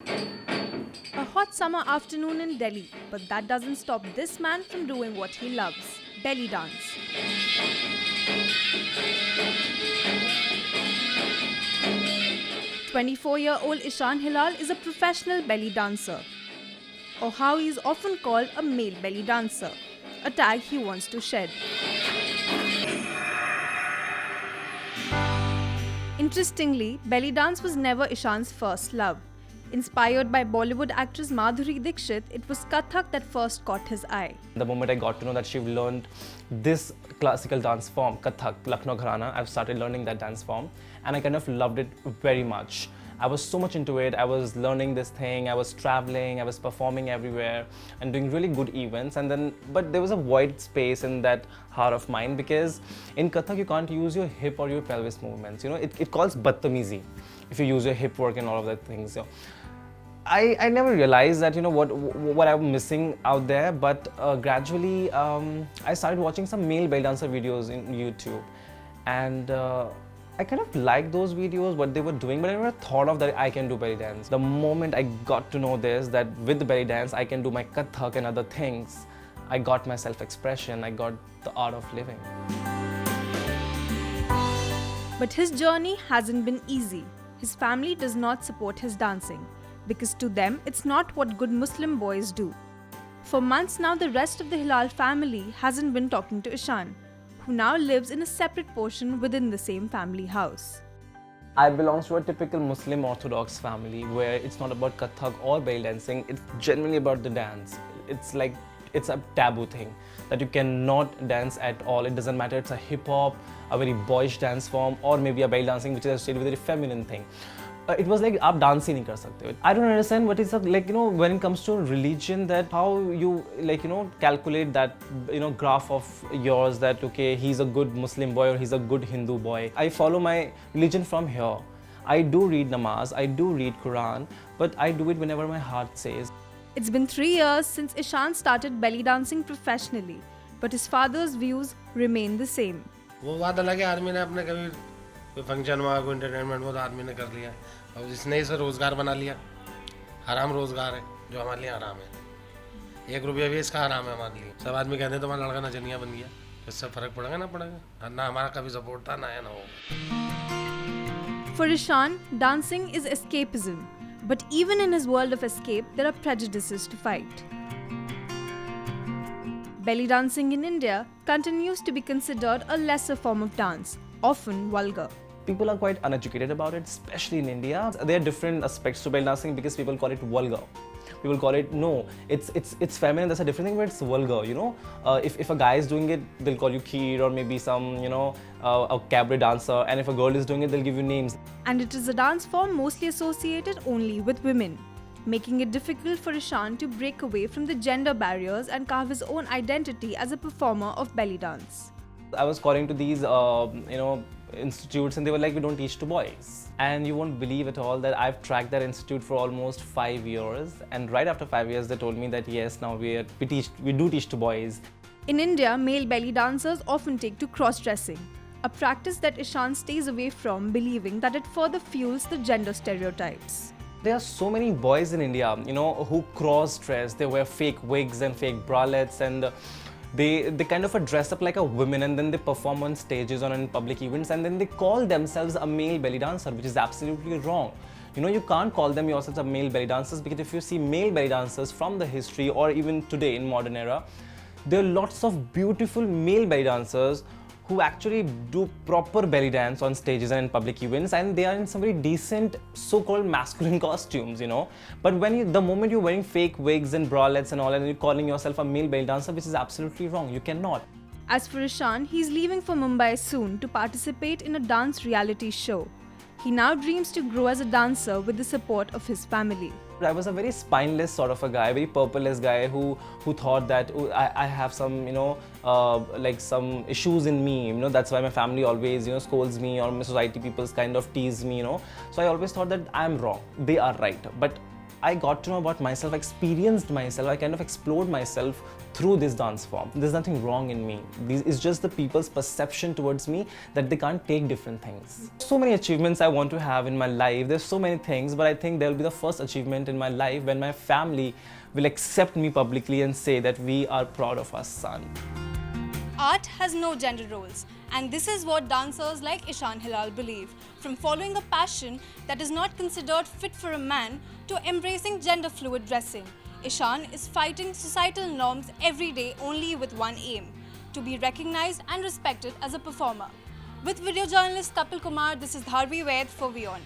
A hot summer afternoon in Delhi, but that doesn't stop this man from doing what he loves, belly dance. 24-year-old Ishan Hilal is a professional belly dancer, or how he is often called a male belly dancer, a tag he wants to shed. Interestingly, belly dance was never Ishan's first love. Inspired by Bollywood actress Madhuri Dixit, it was Kathak that first caught his eye. The moment I got to know that she learned this classical dance form, Kathak, Lucknow Gharana, I've started learning that dance form and I kind of loved it very much. I was so much into it, I was learning this thing, I was traveling, I was performing everywhere and doing really good events, but there was a void space in that heart of mine because in Kathak you can't use your hip or your pelvis movements, it calls Badtamizi if you use your hip work and all of that things. I never realized that what I'm missing out there, but gradually I started watching some male belly dancer videos in YouTube, and I kind of liked those videos, what they were doing, but I never thought of that I can do belly dance. The moment I got to know this, that with the belly dance I can do my Kathak and other things, I got my self-expression, I got the art of living. But his journey hasn't been easy. His family does not support his dancing, because to them, it's not what good Muslim boys do. For months now, the rest of the Hilal family hasn't been talking to Ishan, who now lives in a separate portion within the same family house. I belong to a typical Muslim Orthodox family where it's not about Kathak or belly dancing, it's generally about the dance. It's a taboo thing that you cannot dance at all. It doesn't matter, it's a hip-hop, a very boyish dance form, or maybe a belly dancing which is associated with a very feminine thing. It was like आप dance ही नहीं कर सकते. I don't understand what is when it comes to religion, that how you calculate that graph of yours that okay, he's a good Muslim boy or he's a good Hindu boy. I follow my religion from here. I do read namaz, I do read Quran, but I do it whenever my heart says. It's been 3 years since Ishan started belly dancing professionally, but his father's views remain the same. वो बात अलग है, आदमी ने अपने कभी कोई function हुआ, कोई एंटरटेनमेंट हुआ तो आदमी ने कर लिया और इसने इसे रोज़गार बना लिया. हराम रोज़गार है जो हमारे लिए हराम है. 1 रुपया भी इसका हराम है हमारे लिए. सब आदमी कहते हैं तुम्हारा लड़का नचनिया बन गया, इससे फ़र्क पड़ेगा ना पड़ेगा, ना हमारा कभी सपोर्ट था ना है ना हो. For Ishan, dancing is escapism, but even in his world of escape, there are prejudices to fight. Belly dancing in India continues to be considered a lesser form of dance, often vulgar. People are quite uneducated about it, especially in India. There are different aspects to belly dancing because people call it vulgar. People call it, no, it's feminine, that's a different thing, but it's vulgar, If a guy is doing it, they'll call you kheer or maybe some, a cabaret dancer. And if a girl is doing it, they'll give you names. And it is a dance form mostly associated only with women, making it difficult for Ishan to break away from the gender barriers and carve his own identity as a performer of belly dance. I was calling to these, institutes and they were like, we don't teach to boys. And you won't believe at all that I've tracked that institute for almost 5 years. And right after 5 years, they told me that yes, now we do teach to boys. In India, male belly dancers often take to cross-dressing, a practice that Ishan stays away from, believing that it further fuels the gender stereotypes. There are so many boys in India, who cross-dress. They wear fake wigs and fake bralettes, and they kind of dress up like a woman, and then they perform on stages or in public events, and then they call themselves a male belly dancer, which is absolutely wrong. You can't call them yourselves a male belly dancers, because if you see male belly dancers from the history or even today in modern era, there are lots of beautiful male belly dancers who actually do proper belly dance on stages and in public events, and they are in some very decent so-called masculine costumes, But the moment you're wearing fake wigs and bralettes and all, and you're calling yourself a male belly dancer, which is absolutely wrong. You cannot. As for Ishan, he's leaving for Mumbai soon to participate in a dance reality show. He now dreams to grow as a dancer with the support of his family. I was a very spineless sort of a guy, very purpleless guy who thought that I have some, some issues in me, that's why my family always, scolds me, or my society people kind of tease me, So I always thought that I'm wrong, they are right. But I got to know about myself, experienced myself, I kind of explored myself through this dance form. There's nothing wrong in me. It's just the people's perception towards me that they can't take different things. So many achievements I want to have in my life. There's so many things, but I think there'll be the first achievement in my life when my family will accept me publicly and say that we are proud of our son. Art has no gender roles, and this is what dancers like Ishan Hilal believe. From following a passion that is not considered fit for a man to embracing gender fluid dressing, Ishan is fighting societal norms every day only with one aim: to be recognized and respected as a performer. With video journalist Kapil Kumar, this is Dharvi Vaid for WION.